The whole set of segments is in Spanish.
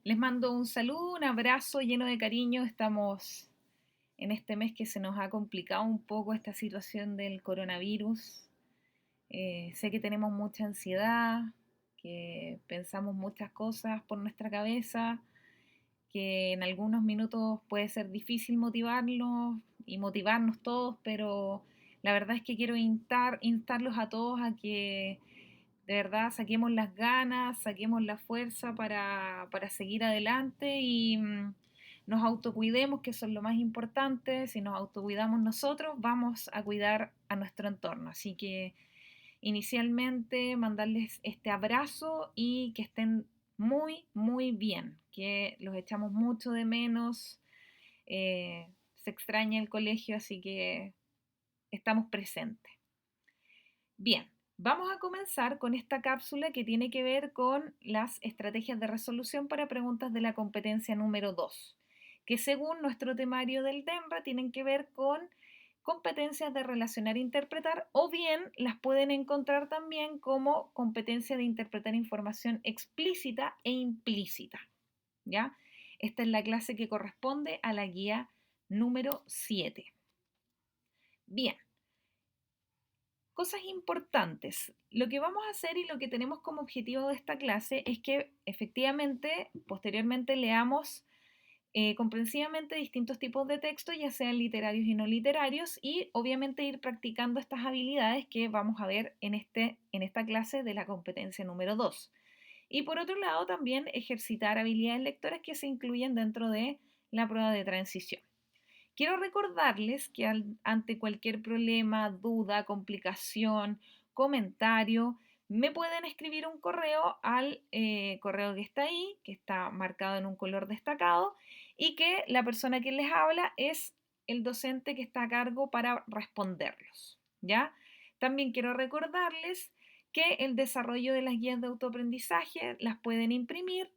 Les mando un saludo, un abrazo lleno de cariño. Estamos en este mes que se nos ha complicado un poco esta situación del coronavirus. Sé que tenemos mucha ansiedad, que pensamos muchas cosas por nuestra cabeza, que en algunos minutos puede ser difícil motivarnos y motivarnos todos, pero la verdad es que quiero instarlos a todos a que de verdad saquemos las ganas, saquemos la fuerza para seguir adelante y nos autocuidemos, que eso es lo más importante. Si nos autocuidamos nosotros, vamos a cuidar a nuestro entorno. Así que inicialmente mandarles este abrazo y que estén muy, muy bien, que los echamos mucho de menos. Se extraña el colegio, así que estamos presentes. Bien, vamos a comenzar con esta cápsula que tiene que ver con las estrategias de resolución para preguntas de la competencia número 2, que según nuestro temario del DEMRA tienen que ver con competencias de relacionar e interpretar, o bien las pueden encontrar también como competencia de interpretar información explícita e implícita, ¿ya? Esta es la clase que corresponde a la guía número 7. Bien, cosas importantes. Lo que vamos a hacer y lo que tenemos como objetivo de esta clase es que efectivamente, posteriormente leamos comprensivamente distintos tipos de texto, ya sean literarios y no literarios, y obviamente ir practicando estas habilidades que vamos a ver en esta clase de la competencia número 2. Y por otro lado, también ejercitar habilidades lectoras que se incluyen dentro de la prueba de transición. Quiero recordarles que ante cualquier problema, duda, complicación, comentario, me pueden escribir un correo al correo que está ahí, que está marcado en un color destacado, y que la persona que les habla es el docente que está a cargo para responderlos, ¿ya? También quiero recordarles que el desarrollo de las guías de autoaprendizaje las pueden imprimir,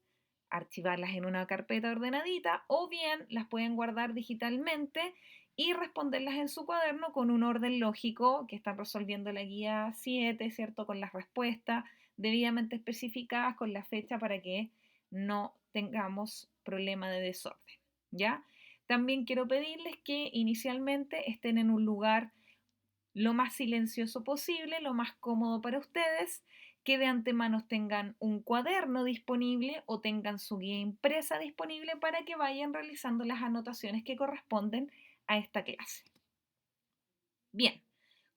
archivarlas en una carpeta ordenadita, o bien las pueden guardar digitalmente y responderlas en su cuaderno con un orden lógico que están resolviendo la guía 7, ¿cierto? Con las respuestas debidamente especificadas con la fecha para que no tengamos problema de desorden, ¿ya? También quiero pedirles que inicialmente estén en un lugar lo más silencioso posible, lo más cómodo para ustedes, que de antemano tengan un cuaderno disponible o tengan su guía impresa disponible para que vayan realizando las anotaciones que corresponden a esta clase. Bien,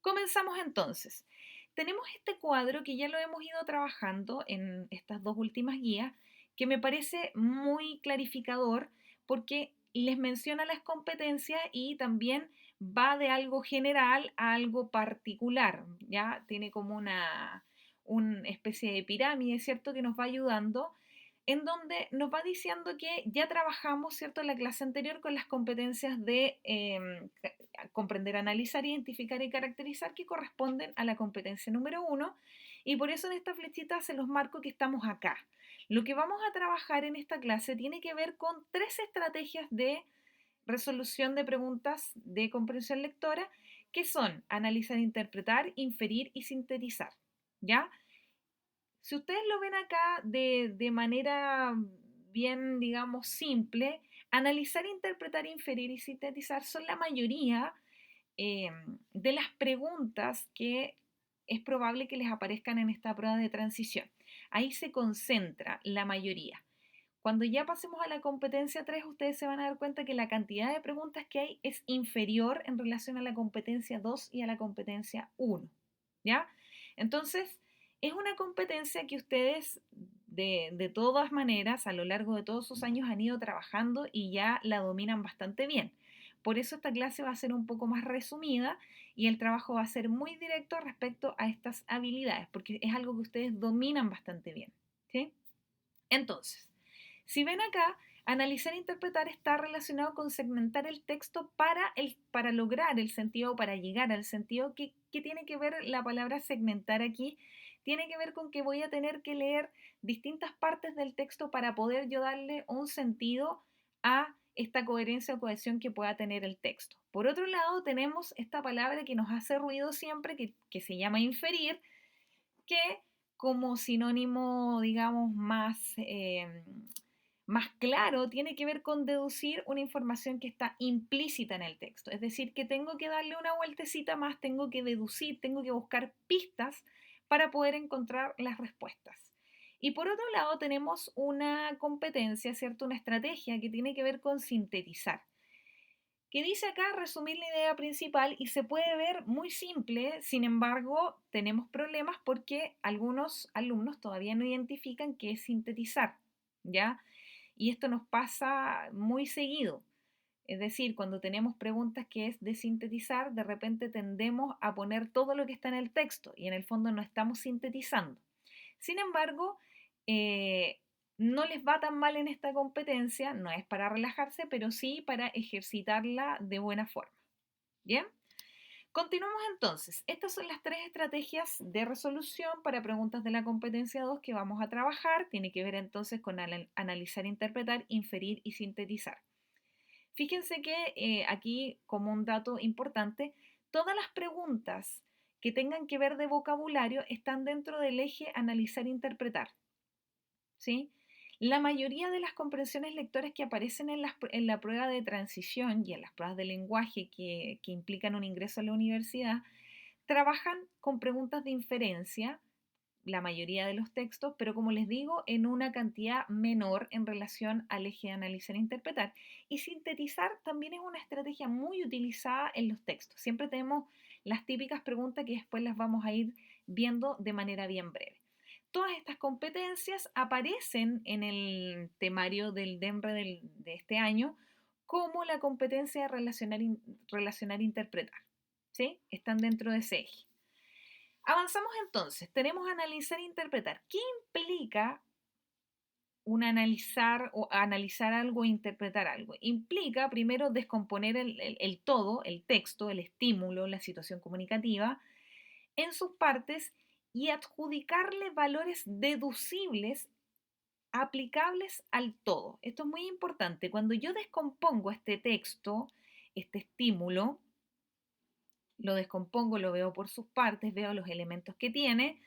comenzamos entonces. Tenemos este cuadro que ya lo hemos ido trabajando en estas dos últimas guías, que me parece muy clarificador porque les menciona las competencias y también va de algo general a algo particular, ¿ya? Tiene como una especie de pirámide, ¿cierto? Que nos va ayudando en donde nos va diciendo que ya trabajamos, ¿cierto?, en la clase anterior con las competencias de comprender, analizar, identificar y caracterizar que corresponden a la competencia número 1, y por eso en esta flechita se los marco que estamos acá. Lo que vamos a trabajar en esta clase tiene que ver con 3 estrategias de resolución de preguntas de comprensión lectora, que son analizar, interpretar, inferir y sintetizar, ¿ya? Si ustedes lo ven acá de manera bien, digamos, simple, analizar, interpretar, inferir y sintetizar son la mayoría eh, de las preguntas que es probable que les aparezcan en esta prueba de transición. Ahí se concentra la mayoría. Cuando ya pasemos a la competencia 3, ustedes se van a dar cuenta que la cantidad de preguntas que hay es inferior en relación a la competencia 2 y a la competencia 1, ¿ya? Entonces, es una competencia que ustedes de todas maneras a lo largo de todos sus años han ido trabajando y ya la dominan bastante bien. Por eso esta clase va a ser un poco más resumida y el trabajo va a ser muy directo respecto a estas habilidades, porque es algo que ustedes dominan bastante bien, ¿sí? Entonces, si ven acá, analizar e interpretar está relacionado con segmentar el texto para lograr el sentido, para llegar al sentido. ¿Qué tiene que ver la palabra segmentar aquí? Tiene que ver con que voy a tener que leer distintas partes del texto para poder yo darle un sentido a esta coherencia o cohesión que pueda tener el texto. Por otro lado, tenemos esta palabra que nos hace ruido siempre, que se llama inferir, que como sinónimo, digamos, más Más claro tiene que ver con deducir una información que está implícita en el texto. Es decir, que tengo que darle una vueltecita más, tengo que deducir, tengo que buscar pistas para poder encontrar las respuestas. Y por otro lado tenemos una competencia, ¿cierto? Una estrategia que tiene que ver con sintetizar, que dice acá resumir la idea principal y se puede ver muy simple. Sin embargo, tenemos problemas porque algunos alumnos todavía no identifican qué es sintetizar, ¿ya? Y esto nos pasa muy seguido. Es decir, cuando tenemos preguntas que es de sintetizar, de repente tendemos a poner todo lo que está en el texto y en el fondo no estamos sintetizando. Sin embargo, eh, no les va tan mal en esta competencia, no es para relajarse, pero sí para ejercitarla de buena forma. ¿Bien? Continuamos entonces. Estas son las tres estrategias de resolución para preguntas de la competencia 2 que vamos a trabajar. Tiene que ver entonces con analizar, interpretar, inferir y sintetizar. Fíjense que aquí, como un dato importante, todas las preguntas que tengan que ver de vocabulario están dentro del eje analizar, interpretar. ¿Sí? La mayoría de las comprensiones lectoras que aparecen en la prueba de transición y en las pruebas de lenguaje que implican un ingreso a la universidad trabajan con preguntas de inferencia, la mayoría de los textos, pero como les digo, en una cantidad menor en relación al eje de analizar e interpretar. Y sintetizar también es una estrategia muy utilizada en los textos. Siempre tenemos las típicas preguntas que después las vamos a ir viendo de manera bien breve. Todas estas competencias aparecen en el temario del DEMRE de este año como la competencia de relacionar e interpretar. ¿Sí? Están dentro de ese eje. Avanzamos entonces. Tenemos analizar e interpretar. ¿Qué implica un analizar o analizar algo e interpretar algo? Implica primero descomponer el todo, el texto, el estímulo, la situación comunicativa, en sus partes y adjudicarle valores deducibles aplicables al todo. Esto es muy importante. Cuando yo descompongo este texto, este estímulo, lo descompongo, lo veo por sus partes, veo los elementos que tiene.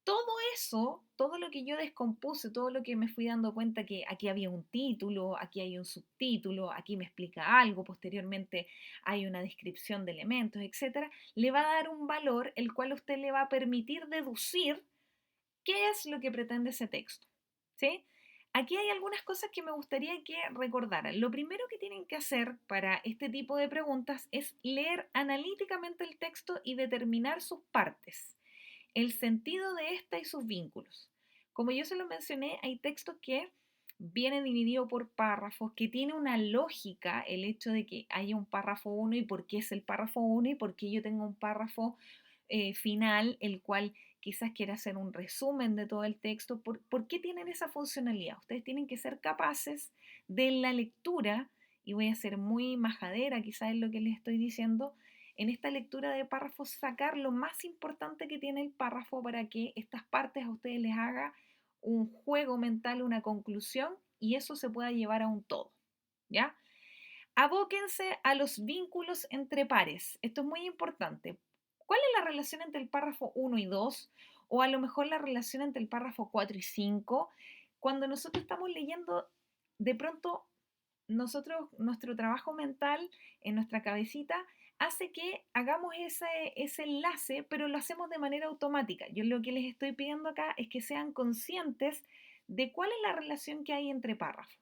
Todo eso, todo lo que yo descompuse, todo lo que me fui dando cuenta que aquí había un título, aquí hay un subtítulo, aquí me explica algo, posteriormente hay una descripción de elementos, etcétera, le va a dar un valor el cual a usted le va a permitir deducir qué es lo que pretende ese texto. ¿Sí? Aquí hay algunas cosas que me gustaría que recordaran. Lo primero que tienen que hacer para este tipo de preguntas es leer analíticamente el texto y determinar sus partes, el sentido de esta y sus vínculos. Como yo se lo mencioné, hay textos que vienen divididos por párrafos, que tiene una lógica el hecho de que haya un párrafo 1 y por qué es el párrafo 1 y por qué yo tengo un párrafo final, el cual quizás quiera hacer un resumen de todo el texto. ¿Por qué tienen esa funcionalidad? Ustedes tienen que ser capaces de la lectura, y voy a ser muy majadera quizás es lo que les estoy diciendo, en esta lectura de párrafos sacar lo más importante que tiene el párrafo para que estas partes a ustedes les haga un juego mental, una conclusión y eso se pueda llevar a un todo. ¿Ya? Abóquense a los vínculos entre pares. Esto es muy importante. ¿Cuál es la relación entre el párrafo 1 y 2? O a lo mejor la relación entre el párrafo 4 y 5. Cuando nosotros estamos leyendo, de pronto nuestro trabajo mental en nuestra cabecita hace que hagamos ese enlace, pero lo hacemos de manera automática. Yo lo que les estoy pidiendo acá es que sean conscientes de cuál es la relación que hay entre párrafos.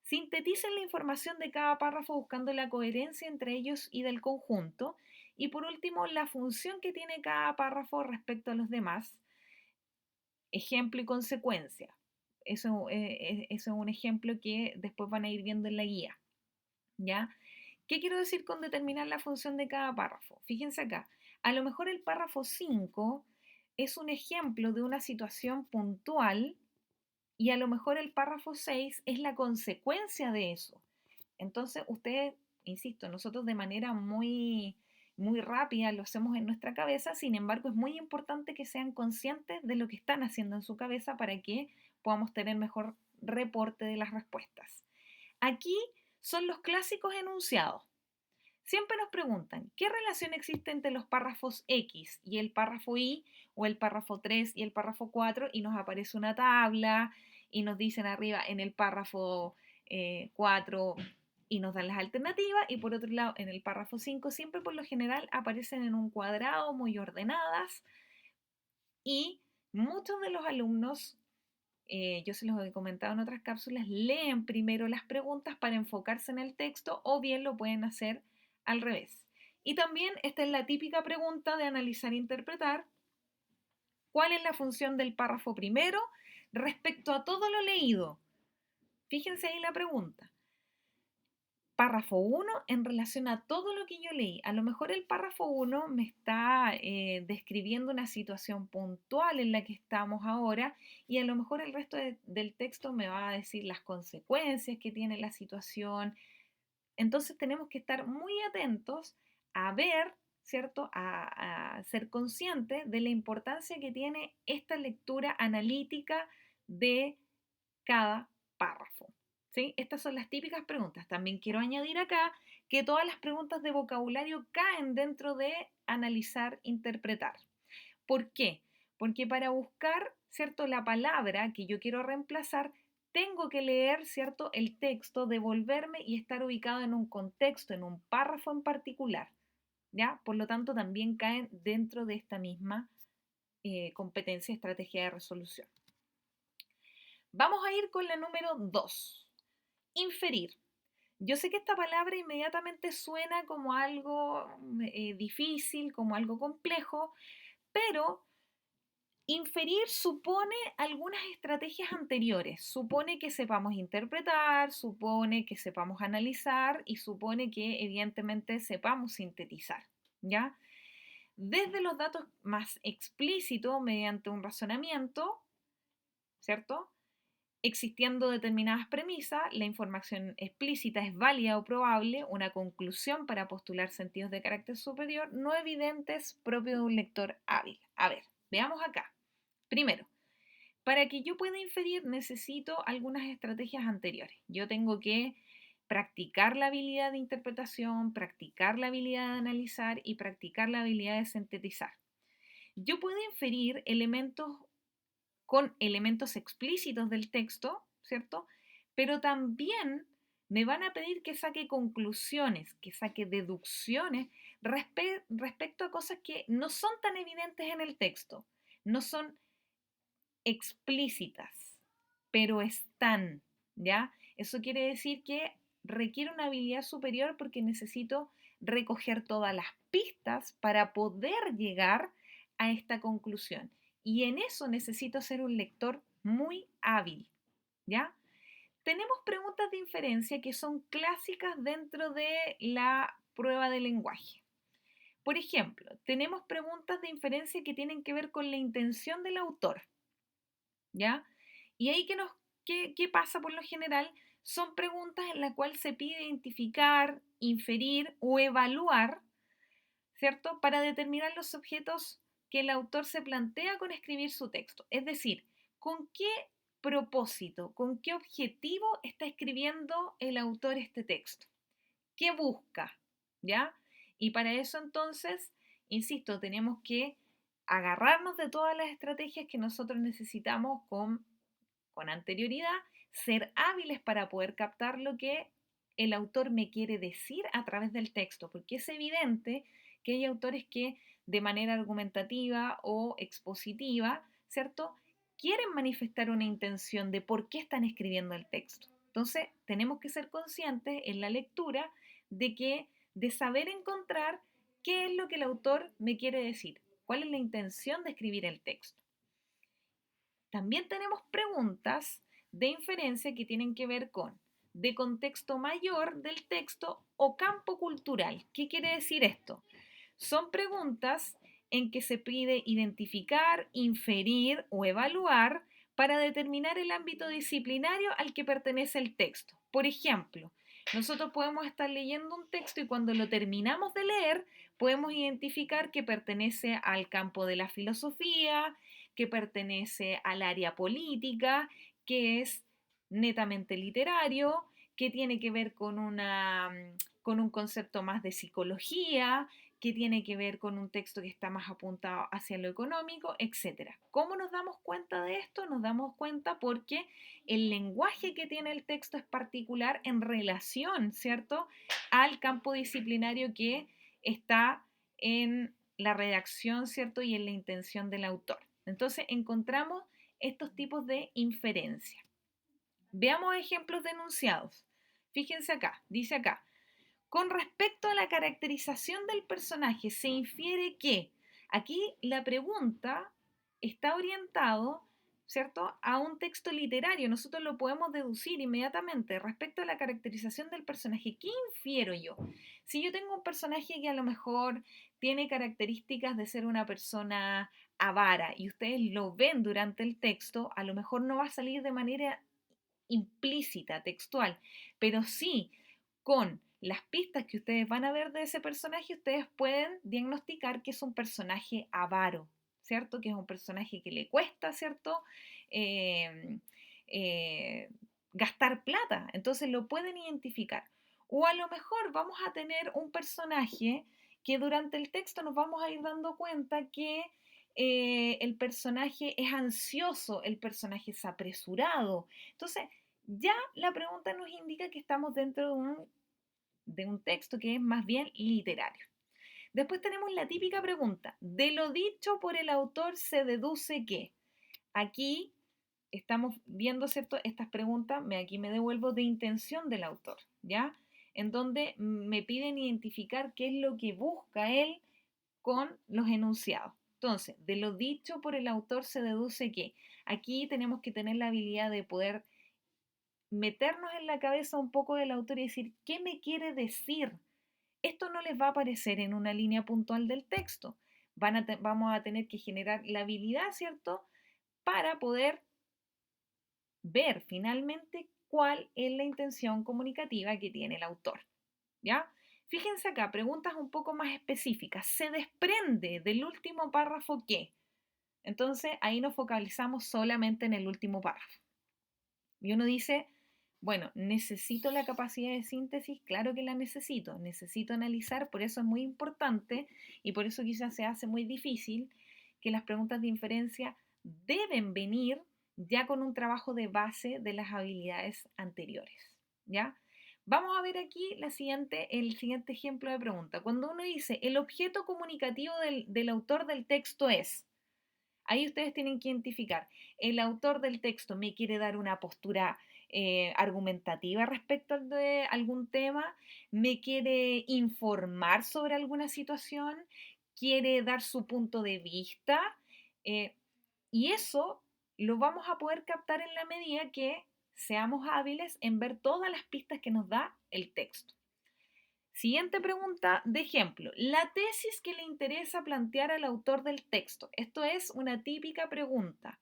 Sinteticen la información de cada párrafo buscando la coherencia entre ellos y del conjunto. Y por último, la función que tiene cada párrafo respecto a los demás. Ejemplo y consecuencia. Eso es un ejemplo que después van a ir viendo en la guía. ¿Ya? ¿Qué quiero decir con determinar la función de cada párrafo? Fíjense acá. A lo mejor el párrafo 5 es un ejemplo de una situación puntual y a lo mejor el párrafo 6 es la consecuencia de eso. Entonces, ustedes, insisto, nosotros de manera muy rápida lo hacemos en nuestra cabeza, sin embargo, es muy importante que sean conscientes de lo que están haciendo en su cabeza para que podamos tener mejor reporte de las respuestas. Aquí son los clásicos enunciados. Siempre nos preguntan, ¿qué relación existe entre los párrafos X y el párrafo Y o el párrafo 3 y el párrafo 4? Y nos aparece una tabla y nos dicen arriba en el párrafo 4 y nos dan las alternativas, y por otro lado en el párrafo 5 siempre por lo general aparecen en un cuadrado, muy ordenadas, y muchos de los alumnos, yo se los he comentado en otras cápsulas, leen primero las preguntas para enfocarse en el texto, o bien lo pueden hacer al revés. Y también esta es la típica pregunta de analizar e interpretar: ¿cuál es la función del párrafo primero respecto a todo lo leído? Fíjense ahí la pregunta. Párrafo 1 en relación a todo lo que yo leí. A lo mejor el párrafo 1 me está describiendo una situación puntual en la que estamos ahora, y a lo mejor el resto del texto me va a decir las consecuencias que tiene la situación. Entonces tenemos que estar muy atentos a ver, ¿cierto? A ser conscientes de la importancia que tiene esta lectura analítica de cada párrafo. ¿Sí? Estas son las típicas preguntas. También quiero añadir acá que todas las preguntas de vocabulario caen dentro de analizar, interpretar. ¿Por qué? Porque para buscar, ¿cierto?, la palabra que yo quiero reemplazar, tengo que leer, ¿cierto?, el texto, devolverme y estar ubicado en un contexto, en un párrafo en particular. ¿Ya? Por lo tanto, también caen dentro de esta misma competencia, estrategia de resolución. Vamos a ir con la número 2. Inferir. Yo sé que esta palabra inmediatamente suena como algo difícil, como algo complejo, pero inferir supone algunas estrategias anteriores. Supone que sepamos interpretar, supone que sepamos analizar y supone que evidentemente sepamos sintetizar, ¿ya? Desde los datos más explícitos, mediante un razonamiento, ¿cierto? Existiendo determinadas premisas, la información explícita es válida o probable, una conclusión para postular sentidos de carácter superior no evidentes propios de un lector hábil. A ver, veamos acá. Primero, para que yo pueda inferir necesito algunas estrategias anteriores. Yo tengo que practicar la habilidad de interpretación, practicar la habilidad de analizar y practicar la habilidad de sintetizar. Yo puedo inferir elementos con elementos explícitos del texto, ¿cierto? Pero también me van a pedir que saque conclusiones, que saque deducciones respecto a cosas que no son tan evidentes en el texto, no son explícitas, pero están, ¿ya? Eso quiere decir que requiere una habilidad superior porque necesito recoger todas las pistas para poder llegar a esta conclusión. Y en eso necesito ser un lector muy hábil, ¿ya? Tenemos preguntas de inferencia que son clásicas dentro de la prueba de lenguaje. Por ejemplo, tenemos preguntas de inferencia que tienen que ver con la intención del autor, ¿ya? Y ahí ¿qué pasa por lo general? Son preguntas en las cuales se pide identificar, inferir o evaluar, ¿cierto? Para determinar los objetos que el autor se plantea con escribir su texto. Es decir, ¿con qué propósito, con qué objetivo está escribiendo el autor este texto? ¿Qué busca? ¿Ya? Y para eso entonces, insisto, tenemos que agarrarnos de todas las estrategias que nosotros necesitamos con anterioridad, ser hábiles para poder captar lo que el autor me quiere decir a través del texto, porque es evidente que hay autores que de manera argumentativa o expositiva, ¿cierto?, quieren manifestar una intención de por qué están escribiendo el texto. Entonces, tenemos que ser conscientes en la lectura de saber encontrar qué es lo que el autor me quiere decir, cuál es la intención de escribir el texto. También tenemos preguntas de inferencia que tienen que ver con de contexto mayor del texto o campo cultural. ¿Qué quiere decir esto? Son preguntas en que se pide identificar, inferir o evaluar para determinar el ámbito disciplinario al que pertenece el texto. Por ejemplo, nosotros podemos estar leyendo un texto y cuando lo terminamos de leer podemos identificar que pertenece al campo de la filosofía, que pertenece al área política, que es netamente literario, que tiene que ver con un concepto más de psicología, qué tiene que ver con un texto que está más apuntado hacia lo económico, etcétera. ¿Cómo nos damos cuenta de esto? Nos damos cuenta porque el lenguaje que tiene el texto es particular en relación, ¿cierto?, al campo disciplinario que está en la redacción, ¿cierto?, y en la intención del autor. Entonces encontramos estos tipos de inferencia. Veamos ejemplos de enunciados. Fíjense acá, dice acá, con respecto a la caracterización del personaje, se infiere que aquí la pregunta está orientado, ¿cierto?, a un texto literario. Nosotros lo podemos deducir inmediatamente respecto a la caracterización del personaje. ¿Qué infiero yo? Si yo tengo un personaje que a lo mejor tiene características de ser una persona avara y ustedes lo ven durante el texto, a lo mejor no va a salir de manera implícita, textual, pero sí con las pistas que ustedes van a ver de ese personaje, ustedes pueden diagnosticar que es un personaje avaro, ¿cierto? Que es un personaje que le cuesta, ¿cierto? Eh, eh, Gastar plata, entonces lo pueden identificar. O a lo mejor vamos a tener un personaje que durante el texto nos vamos a ir dando cuenta que el personaje es ansioso, el personaje es apresurado. Entonces, ya la pregunta nos indica que estamos dentro de un texto que es más bien literario. Después tenemos la típica pregunta, de lo dicho por el autor se deduce que. Aquí estamos viendo, ¿cierto?, estas preguntas, aquí me devuelvo de intención del autor, ¿ya? En donde me piden identificar qué es lo que busca él con los enunciados. Entonces, de lo dicho por el autor se deduce que. Aquí tenemos que tener la habilidad de poder meternos en la cabeza un poco del autor y decir, ¿qué me quiere decir? Esto no les va a aparecer en una línea puntual del texto. Vamos a tener que generar la habilidad, ¿cierto?, para poder ver finalmente cuál es la intención comunicativa que tiene el autor. ¿Ya? Fíjense acá, preguntas un poco más específicas. ¿Se desprende del último párrafo qué? Entonces ahí nos focalizamos solamente en el último párrafo. Y uno dice, bueno, ¿necesito la capacidad de síntesis? Claro que la necesito. Necesito analizar, por eso es muy importante y por eso quizás se hace muy difícil que las preguntas de inferencia deben venir ya con un trabajo de base de las habilidades anteriores. ¿Ya? Vamos a ver aquí el siguiente ejemplo de pregunta. Cuando uno dice, el objeto comunicativo del autor del texto es, ahí ustedes tienen que identificar, el autor del texto me quiere dar una postura argumentativa respecto de algún tema, me quiere informar sobre alguna situación, quiere dar su punto de vista, eh, y eso lo vamos a poder captar en la medida que seamos hábiles en ver todas las pistas que nos da el texto. Siguiente pregunta de ejemplo. La tesis que le interesa plantear al autor del texto. Esto es una típica pregunta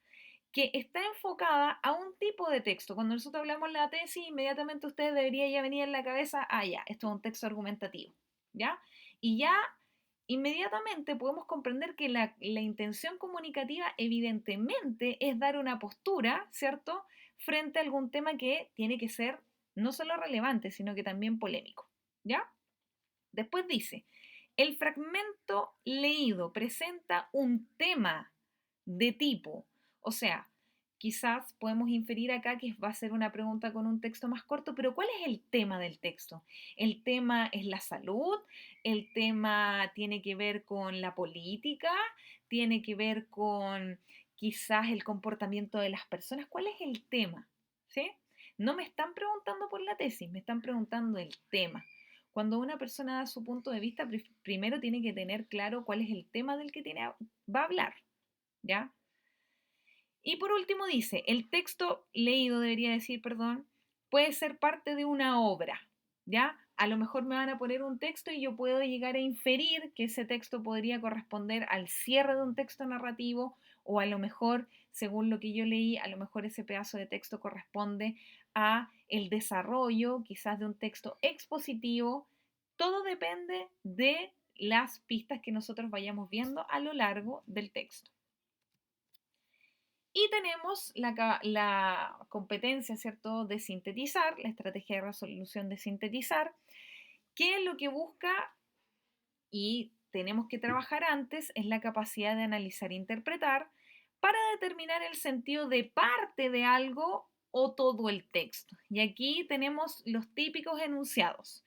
que está enfocada a un tipo de texto. Cuando nosotros hablamos de la tesis, inmediatamente ustedes debería ya venir en la cabeza, ya, esto es un texto argumentativo, ¿ya? Y ya inmediatamente podemos comprender que la intención comunicativa evidentemente es dar una postura, ¿cierto?, frente a algún tema que tiene que ser no solo relevante, sino que también polémico, ¿ya? Después dice, el fragmento leído presenta un tema de tipo, o sea, quizás podemos inferir acá que va a ser una pregunta con un texto más corto, pero ¿cuál es el tema del texto? ¿El tema es la salud? ¿El tema tiene que ver con la política? ¿Tiene que ver con quizás el comportamiento de las personas? ¿Cuál es el tema? ¿Sí? No me están preguntando por la tesis, me están preguntando el tema. Cuando una persona da su punto de vista, primero tiene que tener claro cuál es el tema del que va a hablar, ¿ya? Y por último dice, el texto leído, debería decir, perdón, puede ser parte de una obra, ¿ya? A lo mejor me van a poner un texto y yo puedo llegar a inferir que ese texto podría corresponder al cierre de un texto narrativo o a lo mejor, según lo que yo leí, a lo mejor ese pedazo de texto corresponde a el desarrollo quizás de un texto expositivo. Todo depende de las pistas que nosotros vayamos viendo a lo largo del texto. Y tenemos la competencia, ¿cierto?, de sintetizar, la estrategia de resolución de sintetizar, que es lo que busca, y tenemos que trabajar antes es la capacidad de analizar e interpretar para determinar el sentido de parte de algo o todo el texto. Y aquí tenemos los típicos enunciados.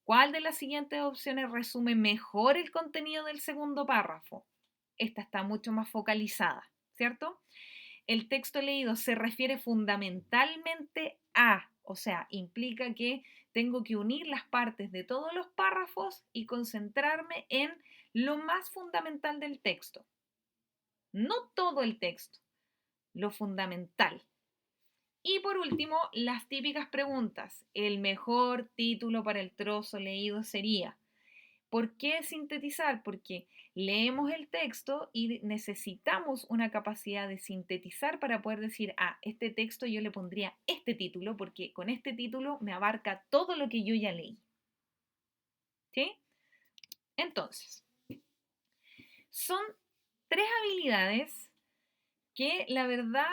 ¿Cuál de las siguientes opciones resume mejor el contenido del segundo párrafo? Esta está mucho más focalizada, ¿cierto? El texto leído se refiere fundamentalmente a, o sea, implica que tengo que unir las partes de todos los párrafos y concentrarme en lo más fundamental del texto. No todo el texto, lo fundamental. Y por último, las típicas preguntas. El mejor título para el trozo leído sería. ¿Por qué sintetizar? Porque leemos el texto y necesitamos una capacidad de sintetizar para poder decir, este texto yo le pondría este título porque con este título me abarca todo lo que yo ya leí. ¿Sí? Entonces, son tres habilidades que la verdad,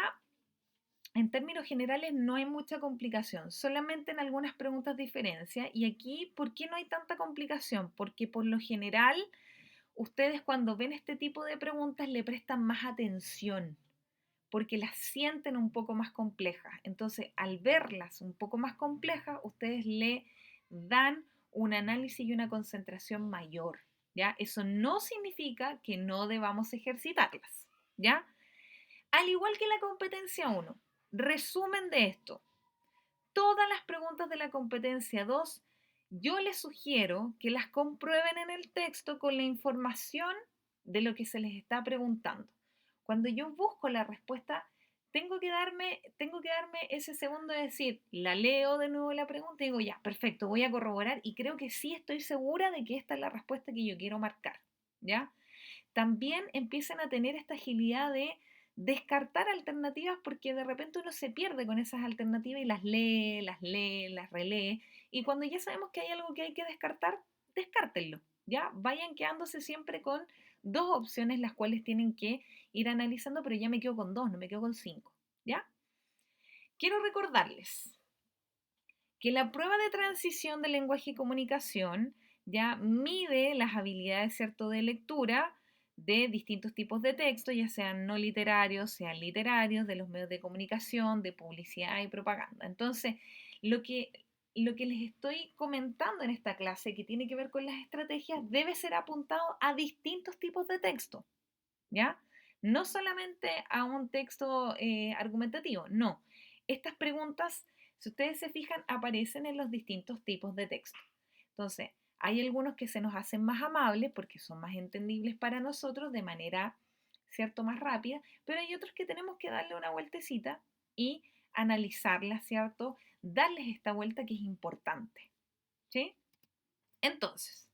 en términos generales, no hay mucha complicación, solamente en algunas preguntas diferencia. Y aquí, ¿por qué no hay tanta complicación? Porque por lo general ustedes cuando ven este tipo de preguntas le prestan más atención porque las sienten un poco más complejas. Entonces, al verlas un poco más complejas, ustedes le dan un análisis y una concentración mayor, ¿ya? Eso no significa que no debamos ejercitarlas, ¿ya? Al igual que la competencia 1, resumen de esto. Todas las preguntas de la competencia 2 yo les sugiero que las comprueben en el texto con la información de lo que se les está preguntando. Cuando yo busco la respuesta, tengo que darme ese segundo de decir, la leo de nuevo la pregunta y digo, ya, perfecto, voy a corroborar y creo que sí estoy segura de que esta es la respuesta que yo quiero marcar, ¿ya? También empiezan a tener esta agilidad de descartar alternativas porque de repente uno se pierde con esas alternativas y las relee. Y cuando ya sabemos que hay algo que hay que descartar, descártenlo. ¿Ya? Vayan quedándose siempre con dos opciones las cuales tienen que ir analizando, pero ya me quedo con dos, no me quedo con cinco. ¿Ya? Quiero recordarles que la prueba de transición de lenguaje y comunicación ya mide las habilidades, ¿cierto?, de lectura de distintos tipos de textos, ya sean no literarios, sean literarios, de los medios de comunicación, de publicidad y propaganda. Entonces, lo que, lo que les estoy comentando en esta clase, que tiene que ver con las estrategias, debe ser apuntado a distintos tipos de texto, ¿ya? No solamente a un texto argumentativo, no. Estas preguntas, si ustedes se fijan, aparecen en los distintos tipos de texto. Entonces, hay algunos que se nos hacen más amables porque son más entendibles para nosotros de manera, ¿cierto?, más rápida, pero hay otros que tenemos que darle una vueltecita y analizarlas, ¿cierto? Darles esta vuelta que es importante, ¿sí? Entonces,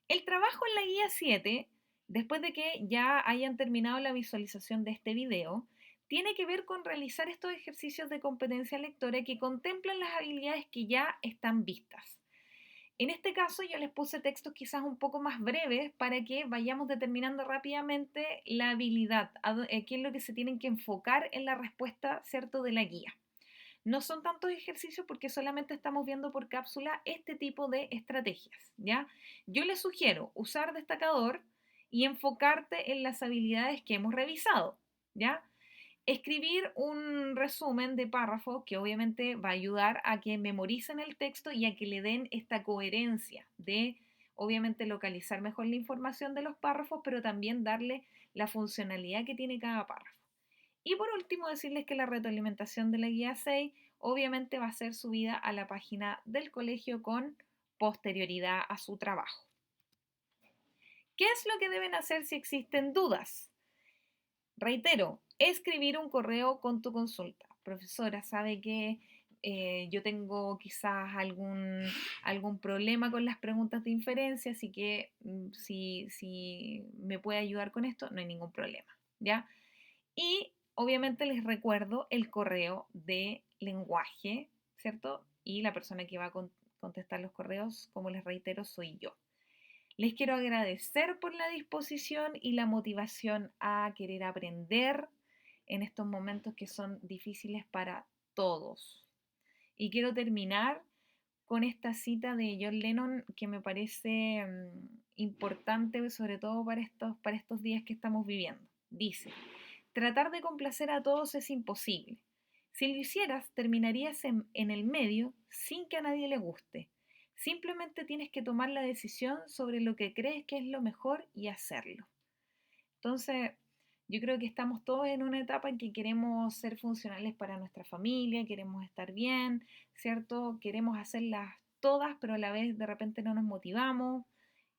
el trabajo en la guía 7, después de que ya hayan terminado la visualización de este video, tiene que ver con realizar estos ejercicios de competencia lectora que contemplan las habilidades que ya están vistas. En este caso yo les puse textos quizás un poco más breves para que vayamos determinando rápidamente la habilidad, qué es lo que se tienen que enfocar en la respuesta, ¿cierto?, de la guía. No son tantos ejercicios porque solamente estamos viendo por cápsula este tipo de estrategias, ¿ya? Yo les sugiero usar destacador y enfocarte en las habilidades que hemos revisado, ¿ya? Escribir un resumen de párrafo que obviamente va a ayudar a que memoricen el texto y a que le den esta coherencia de, obviamente, localizar mejor la información de los párrafos, pero también darle la funcionalidad que tiene cada párrafo. Y por último, decirles que la retroalimentación de la guía 6 obviamente va a ser subida a la página del colegio con posterioridad a su trabajo. ¿Qué es lo que deben hacer si existen dudas? Reitero, escribir un correo con tu consulta. Profesora, ¿sabe que yo tengo quizás algún problema con las preguntas de inferencia, así que si me puede ayudar con esto, no hay ningún problema, ¿ya? Y obviamente les recuerdo el correo de lenguaje, ¿cierto? Y la persona que va a contestar los correos, como les reitero, soy yo. Les quiero agradecer por la disposición y la motivación a querer aprender en estos momentos que son difíciles para todos. Y quiero terminar con esta cita de John Lennon que me parece importante, sobre todo para estos días que estamos viviendo. Dice, tratar de complacer a todos es imposible. Si lo hicieras, terminarías en el medio sin que a nadie le guste. Simplemente tienes que tomar la decisión sobre lo que crees que es lo mejor y hacerlo. Entonces, yo creo que estamos todos en una etapa en que queremos ser funcionales para nuestra familia, queremos estar bien, ¿cierto? Queremos hacerlas todas, pero a la vez de repente no nos motivamos.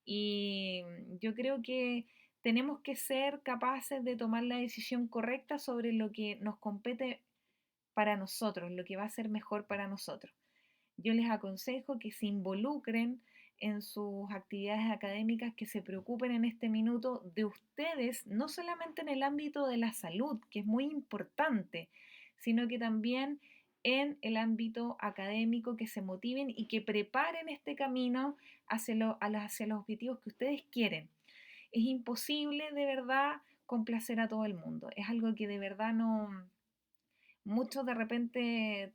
Y yo creo que tenemos que ser capaces de tomar la decisión correcta sobre lo que nos compete para nosotros, lo que va a ser mejor para nosotros. Yo les aconsejo que se involucren en sus actividades académicas, que se preocupen en este minuto de ustedes, no solamente en el ámbito de la salud, que es muy importante, sino que también en el ámbito académico, que se motiven y que preparen este camino hacia los objetivos que ustedes quieren. Es imposible de verdad complacer a todo el mundo. Es algo que de verdad no, muchos de repente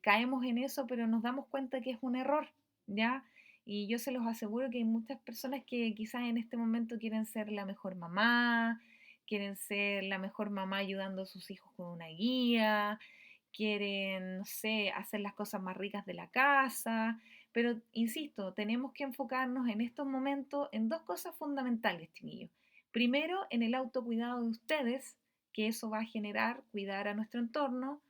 caemos en eso, pero nos damos cuenta que es un error, ¿ya? Y yo se los aseguro que hay muchas personas que quizás en este momento quieren ser la mejor mamá, quieren ser la mejor mamá ayudando a sus hijos con una guía, quieren, no sé, hacer las cosas más ricas de la casa, pero insisto, tenemos que enfocarnos en estos momentos en dos cosas fundamentales, chiquillos. Primero, en el autocuidado de ustedes, que eso va a generar cuidar a nuestro entorno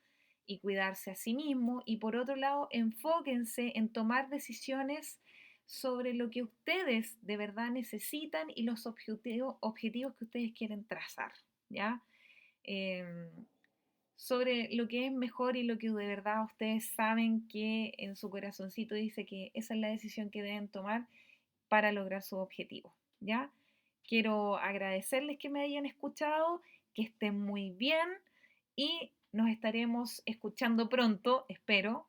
y cuidarse a sí mismo. Y por otro lado, enfóquense en tomar decisiones sobre lo que ustedes de verdad necesitan y los objetivos que ustedes quieren trazar, ¿ya? Em, sobre lo que es mejor y lo que de verdad ustedes saben que en su corazoncito dice que esa es la decisión que deben tomar para lograr sus objetivos, ¿ya? Quiero agradecerles que me hayan escuchado, que estén muy bien y nos estaremos escuchando pronto, espero,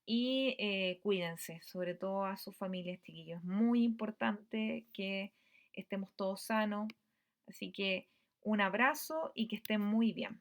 y cuídense, sobre todo a sus familias, chiquillos. Muy importante que estemos todos sanos, así que un abrazo y que estén muy bien.